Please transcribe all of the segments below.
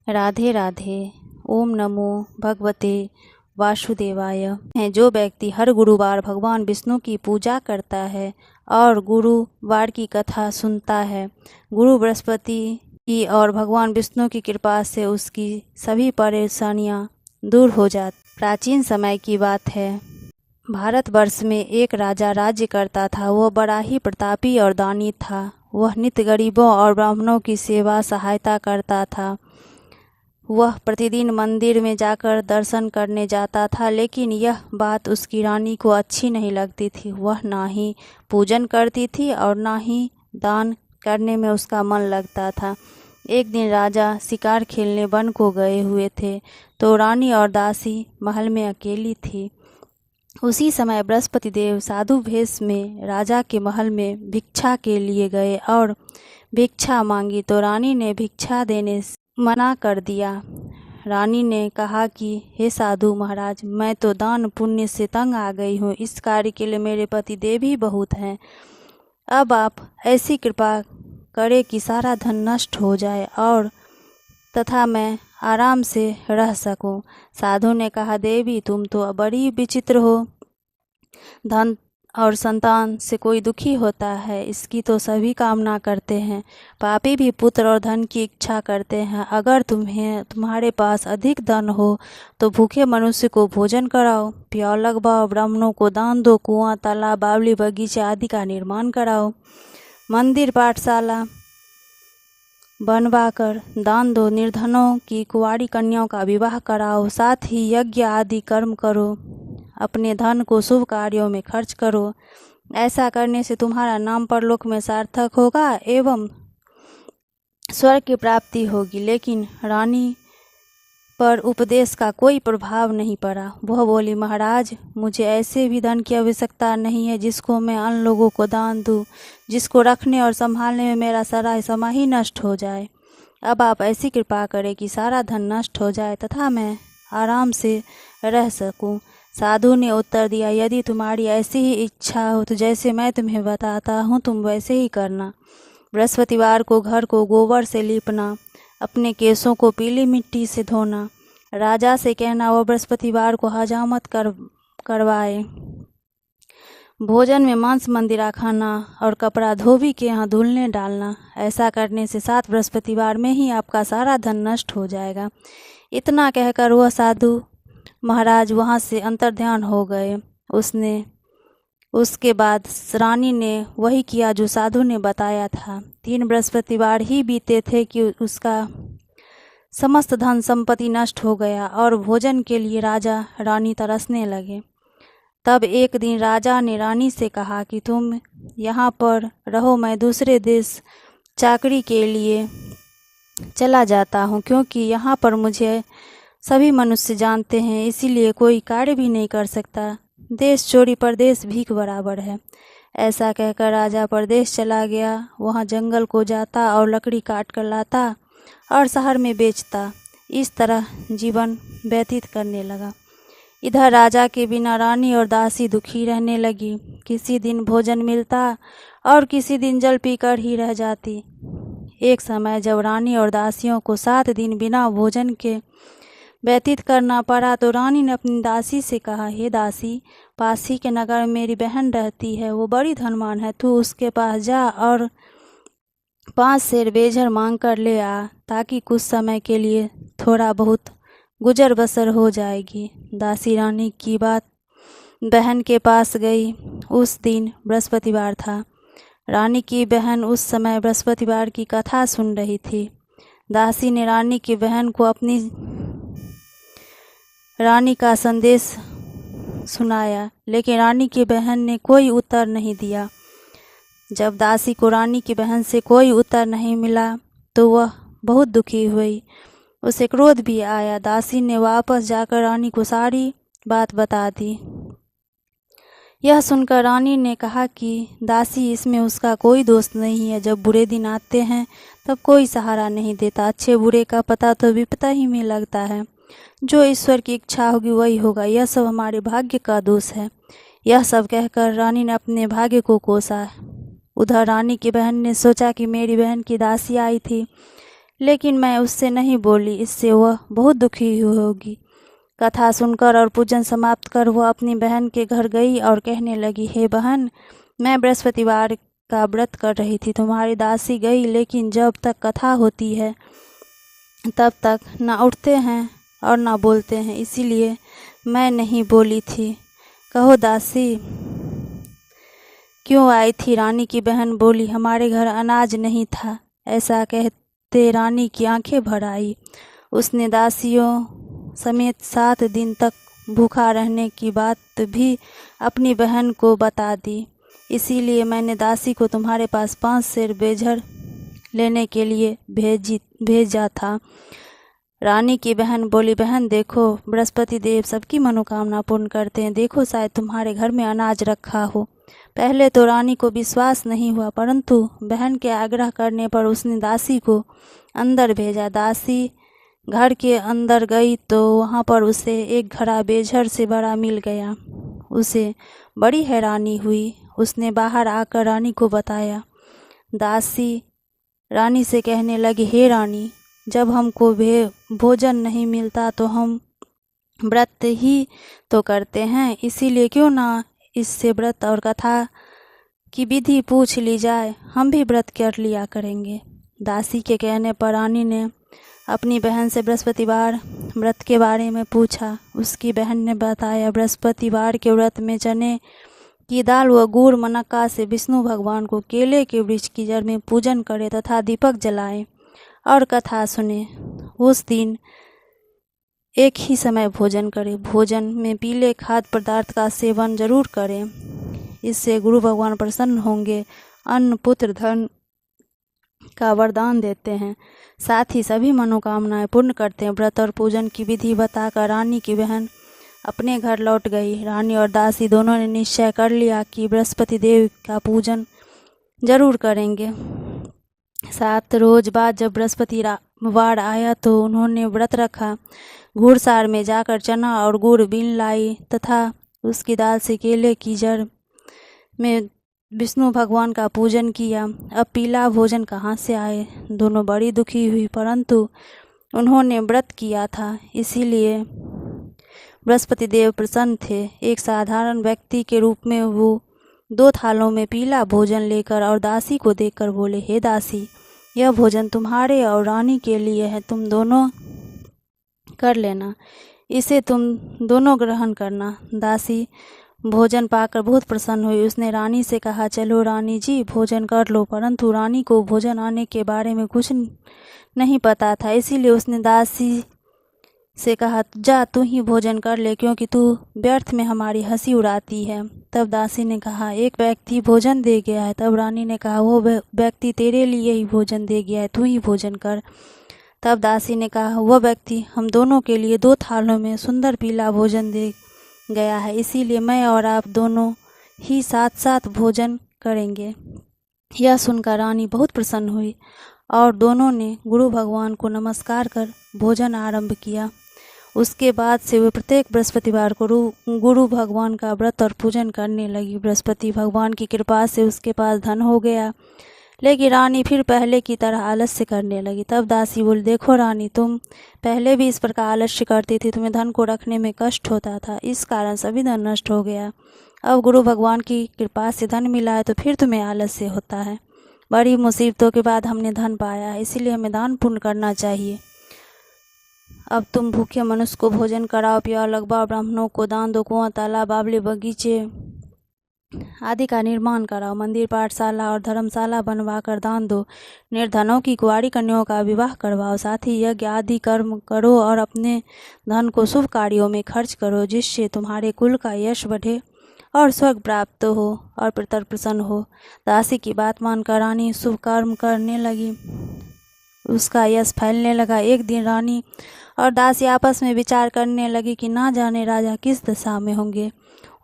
राधे राधे। ओम नमो भगवते वासुदेवाय। है जो व्यक्ति हर गुरुवार भगवान विष्णु की पूजा करता है और गुरुवार की कथा सुनता है, गुरु बृहस्पति की और भगवान विष्णु की कृपा से उसकी सभी परेशानियां दूर हो जाती। प्राचीन समय की बात है। भारतवर्ष में एक राजा राज्य करता था। वह बड़ा ही प्रतापी और दानी था। वह नित्य गरीबों और ब्राह्मणों की सेवा सहायता करता था। वह प्रतिदिन मंदिर में जाकर दर्शन करने जाता था, लेकिन यह बात उसकी रानी को अच्छी नहीं लगती थी। वह ना ही पूजन करती थी और ना ही दान करने में उसका मन लगता था। एक दिन राजा शिकार खेलने वन को गए हुए थे, तो रानी और दासी महल में अकेली थी। उसी समय बृहस्पति देव साधु भेष में राजा के महल में भिक्षा के लिए गए और भिक्षा मांगी, तो रानी ने भिक्षा देने से मना कर दिया। रानी ने कहा कि हे साधु महाराज, मैं तो दान पुण्य से तंग आ गई हूँ। इस कार्य के लिए मेरे पति देव ही बहुत हैं। अब आप ऐसी कृपा करें कि सारा धन नष्ट हो जाए और तथा मैं आराम से रह सकूं। साधु ने कहा, देवी तुम तो बड़ी विचित्र हो। धन और संतान से कोई दुखी होता है, इसकी तो सभी कामना करते हैं। पापी भी पुत्र और धन की इच्छा करते हैं। अगर तुम्हारे पास अधिक धन हो तो भूखे मनुष्य को भोजन कराओ, प्याऊ लगवाओ, ब्राह्मणों को दान दो, कुआं, तालाब, बावली, बगीचे आदि का निर्माण कराओ, मंदिर पाठशाला बनवाकर दान दो, निर्धनों की कुंवारी कन्याओं का विवाह कराओ, साथ ही यज्ञ आदि कर्म करो, अपने धन को शुभ कार्यों में खर्च करो। ऐसा करने से तुम्हारा नाम परलोक में सार्थक होगा एवं स्वर्ग की प्राप्ति होगी। लेकिन रानी पर उपदेश का कोई प्रभाव नहीं पड़ा। वह बोली, महाराज मुझे ऐसे भी धन की आवश्यकता नहीं है जिसको मैं अन्य लोगों को दान दूं, जिसको रखने और संभालने में मेरा सारा समय ही नष्ट हो जाए। अब आप ऐसी कृपा करें कि सारा धन नष्ट हो जाए तथा मैं आराम से रह सकूं। साधु ने उत्तर दिया, यदि तुम्हारी ऐसी ही इच्छा हो तो जैसे मैं तुम्हें बताता हूँ तुम वैसे ही करना। बृहस्पतिवार को घर को गोबर से लीपना, अपने केसों को पीली मिट्टी से धोना, राजा से कहना वह बृहस्पतिवार को हजामत करवाए, भोजन में मांस मंदिरा खाना और कपड़ा धोबी के यहाँ धुलने डालना। ऐसा करने से 7 बृहस्पतिवार में ही आपका सारा धन नष्ट हो जाएगा। इतना कहकर वह साधु महाराज वहाँ से अंतर्ध्यान हो गए। उसके बाद रानी ने वही किया जो साधु ने बताया था। 3 बृहस्पतिवार ही बीते थे कि उसका समस्त धन संपत्ति नष्ट हो गया और भोजन के लिए राजा रानी तरसने लगे। तब एक दिन राजा ने रानी से कहा कि तुम यहाँ पर रहो, मैं दूसरे देश चाकरी के लिए चला जाता हूँ, क्योंकि यहाँ पर मुझे सभी मनुष्य जानते हैं, इसीलिए कोई कार्य भी नहीं कर सकता। देश चोरी परदेश भीख बराबर है। ऐसा कहकर राजा परदेश चला गया। वहाँ जंगल को जाता और लकड़ी काट कर लाता और शहर में बेचता। इस तरह जीवन व्यतीत करने लगा। इधर राजा के बिना रानी और दासी दुखी रहने लगी। किसी दिन भोजन मिलता और किसी दिन जल पीकर ही रह जाती। एक समय जब रानी और दासियों को 7 दिन बिना भोजन के व्यतीत करना पड़ा, तो रानी ने अपनी दासी से कहा, हे दासी, पास ही के नगर में मेरी बहन रहती है, वो बड़ी धनवान है, तू उसके पास जा और 5 सेर बेझर मांग कर ले आ, ताकि कुछ समय के लिए थोड़ा बहुत गुजर बसर हो जाएगी। दासी रानी की बात बहन के पास गई। उस दिन बृहस्पतिवार था। रानी की बहन उस समय बृहस्पतिवार की कथा सुन रही थी। दासी ने रानी की बहन को अपनी रानी का संदेश सुनाया, लेकिन रानी की बहन ने कोई उत्तर नहीं दिया। जब दासी को रानी की बहन से कोई उत्तर नहीं मिला तो वह बहुत दुखी हुई। उसे क्रोध भी आया। दासी ने वापस जाकर रानी को सारी बात बता दी। यह सुनकर रानी ने कहा कि दासी, इसमें उसका कोई दोष नहीं है। जब बुरे दिन आते हैं तब कोई सहारा नहीं देता। अच्छे बुरे का पता तो विपदा ही में लगता है। जो ईश्वर की इच्छा होगी वही होगा। यह सब हमारे भाग्य का दोष है। यह सब कहकर रानी ने अपने भाग्य को कोसा। उधर रानी की बहन ने सोचा कि मेरी बहन की दासी आई थी, लेकिन मैं उससे नहीं बोली, इससे वह बहुत दुखी होगी। कथा सुनकर और पूजन समाप्त कर वह अपनी बहन के घर गई और कहने लगी, हे बहन, मैं बृहस्पतिवार का व्रत कर रही थी, तुम्हारी दासी गई, लेकिन जब तक कथा होती है तब तक ना उठते हैं और ना बोलते हैं, इसीलिए मैं नहीं बोली थी। कहो दासी क्यों आई थी? रानी की बहन बोली, हमारे घर अनाज नहीं था। ऐसा कहते रानी की आंखें भर आई। उसने दासियों समेत 7 दिन तक भूखा रहने की बात भी अपनी बहन को बता दी। इसीलिए मैंने दासी को तुम्हारे पास 5 सेर बेझर लेने के लिए भेजा था। रानी की बहन बोली, बहन देखो, बृहस्पति देव सबकी मनोकामना पूर्ण करते हैं, देखो शायद तुम्हारे घर में अनाज रखा हो। पहले तो रानी को विश्वास नहीं हुआ, परंतु बहन के आग्रह करने पर उसने दासी को अंदर भेजा। दासी घर के अंदर गई तो वहाँ पर उसे एक घड़ा बेझर से बड़ा मिल गया। उसे बड़ी हैरानी हुई। उसने बाहर आकर रानी को बताया। दासी रानी से कहने लगी, हे रानी, जब हमको भोजन नहीं मिलता तो हम व्रत ही तो करते हैं, इसीलिए क्यों ना इससे व्रत और कथा की विधि पूछ ली जाए, हम भी व्रत कर लिया करेंगे। दासी के कहने पर रानी ने अपनी बहन से बृहस्पतिवार व्रत के बारे में पूछा। उसकी बहन ने बताया, बृहस्पतिवार के व्रत में चने की दाल व गुड़ मनक्का से विष्णु भगवान को केले के वृक्ष की जड़ में पूजन करे तथा दीपक जलाएं और कथा सुने। उस दिन एक ही समय भोजन करें। भोजन में पीले खाद्य पदार्थ का सेवन जरूर करें, इससे गुरु भगवान प्रसन्न होंगे, अन्न पुत्र धन का वरदान देते हैं, साथ ही सभी मनोकामनाएं पूर्ण करते हैं। व्रत और पूजन की विधि बताकर रानी की बहन अपने घर लौट गई। रानी और दासी दोनों ने निश्चय कर लिया कि बृहस्पति देव का पूजन जरूर करेंगे। 7 रोज बाद जब बृहस्पतिवार आया तो उन्होंने व्रत रखा। घुड़सार में जाकर चना और गुड़ बीन लाई तथा उसकी दाल से केले की जड़ में विष्णु भगवान का पूजन किया। अब पीला भोजन कहाँ से आए? दोनों बड़ी दुखी हुई, परंतु उन्होंने व्रत किया था, इसीलिए बृहस्पति देव प्रसन्न थे। एक साधारण व्यक्ति के रूप में वो 2 थालों में पीला भोजन लेकर और दासी को देकर बोले, हे दासी, यह भोजन तुम्हारे और रानी के लिए है, तुम दोनों कर लेना, इसे तुम दोनों ग्रहण करना। दासी भोजन पाकर बहुत प्रसन्न हुई। उसने रानी से कहा, चलो रानी जी, भोजन कर लो। परंतु रानी को भोजन आने के बारे में कुछ नहीं पता था, इसीलिए उसने दासी से कहा, जा तू ही भोजन कर ले, क्योंकि तू व्यर्थ में हमारी हंसी उड़ाती है। तब दासी ने कहा, एक व्यक्ति भोजन दे गया है। तब रानी ने कहा, वो व्यक्ति तेरे लिए ही भोजन दे गया है, तू ही भोजन कर। तब दासी ने कहा, वह व्यक्ति हम दोनों के लिए 2 थालों में सुंदर पीला भोजन दे गया है, इसीलिए मैं और आप दोनों ही साथ साथ भोजन करेंगे। यह सुनकर रानी बहुत प्रसन्न हुई और दोनों ने गुरु भगवान को नमस्कार कर भोजन आरंभ किया। उसके बाद से वे प्रत्येक बृहस्पतिवार को गुरु भगवान का व्रत और पूजन करने लगी। बृहस्पति भगवान की कृपा से उसके पास धन हो गया, लेकिन रानी फिर पहले की तरह आलस्य करने लगी। तब दासी बोली, देखो रानी, तुम पहले भी इस प्रकार आलस्य करती थी, तुम्हें धन को रखने में कष्ट होता था, इस कारण सभी धन नष्ट हो गया। अब गुरु भगवान की कृपा से धन मिला है तो फिर तुम्हें आलस्य होता है। बड़ी मुसीबतों के बाद हमने धन पाया है, इसीलिए हमें दान पुण्य करना चाहिए। अब तुम भूखे मनुष्य को भोजन कराओ, प्यार लगवाओ, ब्राह्मणों को दान दो, कुआं तालाब बावले बगीचे आदि का निर्माण कराओ, मंदिर पाठशाला और धर्मशाला बनवा कर दान दो, निर्धनों की कुंवारी कन्याओं का विवाह करवाओ, साथ ही यज्ञ आदि कर्म करो और अपने धन को शुभ कार्यों में खर्च करो, जिससे तुम्हारे कुल का यश बढ़े और स्वर्ग प्राप्त हो और पितर प्रसन्न हो। दासी की बात मानकर रानी शुभ कर्म करने लगी, उसका यश फैलने लगा। एक दिन रानी और दासी आपस में विचार करने लगी कि ना जाने राजा किस दशा में होंगे,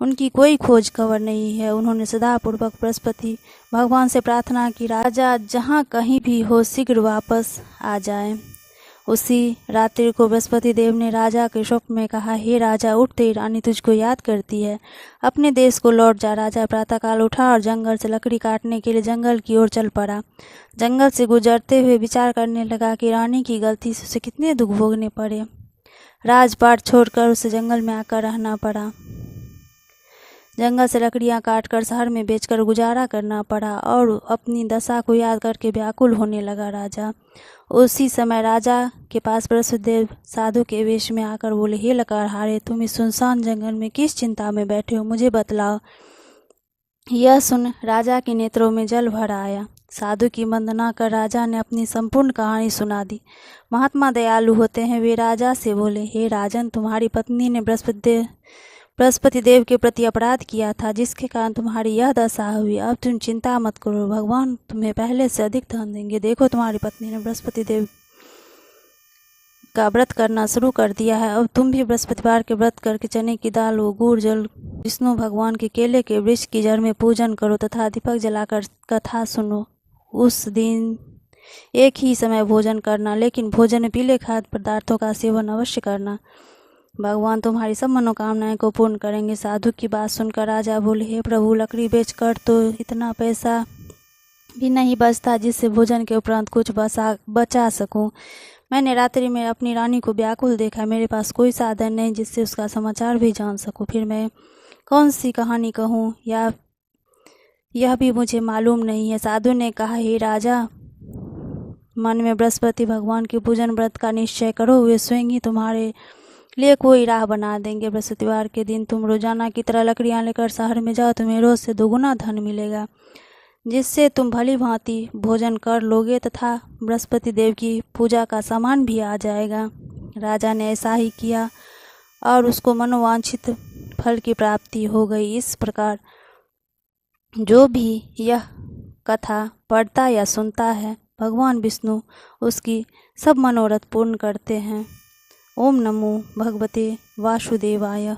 उनकी कोई खोज खबर नहीं है। उन्होंने सदापूर्वक बृहस्पति भगवान से प्रार्थना की, राजा जहाँ कहीं भी हो शीघ्र वापस आ जाए। उसी रात्रि को बृहस्पति देव ने राजा के स्वप्न में कहा, हे राजा, उठ, तेरी रानी तुझको याद करती है, अपने देश को लौट जा। राजा प्रातःकाल उठा और जंगल से लकड़ी काटने के लिए जंगल की ओर चल पड़ा। जंगल से गुजरते हुए विचार करने लगा कि रानी की गलती से उसे कितने दुख भोगने पड़े। राजपाट छोड़कर उसे जंगल में आकर रहना पड़ा। जंगल से लकड़ियां काटकर शहर में बेचकर गुजारा करना पड़ा और अपनी दशा को याद करके व्याकुल होने लगा राजा। उसी समय राजा के पास बृहस्पति देव साधु के वेश में आकर बोले, हे लकड़हारे, तुम इस सुनसान जंगल में किस चिंता में बैठे हो, मुझे बतलाओ। यह सुन राजा के नेत्रों में जल भर आया। साधु की वंदना कर राजा ने अपनी संपूर्ण कहानी सुना दी। महात्मा दयालु होते हैं। वे राजा से बोले, हे राजन, तुम्हारी पत्नी ने बृहस्पति देव के प्रति अपराध किया था, जिसके कारण तुम्हारी यह दशा हुई। अब तुम चिंता मत करो, भगवान तुम्हें पहले से अधिक धन देंगे। देखो, तुम्हारी पत्नी ने बृहस्पति देव का व्रत करना शुरू कर दिया है। अब तुम भी बृहस्पतिवार के व्रत करके चने की दाल व गुड़ जल विष्णु भगवान के केले के वृक्ष की जड़ में पूजन करो तथा दीपक जलाकर कथा सुनो। उस दिन एक ही समय भोजन करना, लेकिन भोजन में पीले खाद्य पदार्थों का सेवन अवश्य करना। भगवान तुम्हारी सब मनोकामनाएं को पूर्ण करेंगे। साधु की बात सुनकर राजा बोले, हे प्रभु, लकड़ी बेचकर तो इतना पैसा भी नहीं बचता जिससे भोजन के उपरांत कुछ बचा सकूं। मैंने रात्रि में अपनी रानी को व्याकुल देखा। मेरे पास कोई साधन नहीं जिससे उसका समाचार भी जान सकूं। फिर मैं कौन सी कहानी कहूं या यह भी मुझे मालूम नहीं है। साधु ने कहा, हे राजा, मन में बृहस्पति भगवान के पूजन व्रत का निश्चय करो, वे स्वयं ही तुम्हारे लिए कोई राह बना देंगे। बृहस्पतिवार के दिन तुम रोजाना की तरह लकड़ियां लेकर शहर में जाओ, तुम्हें रोज से दोगुना धन मिलेगा, जिससे तुम भली भांति भोजन कर लोगे तथा बृहस्पति देव की पूजा का सामान भी आ जाएगा। राजा ने ऐसा ही किया और उसको मनोवांछित फल की प्राप्ति हो गई। इस प्रकार जो भी यह कथा पढ़ता या सुनता है, भगवान विष्णु उसकी सब मनोरथ पूर्ण करते हैं। ओम नमो भगवते वासुदेवाय।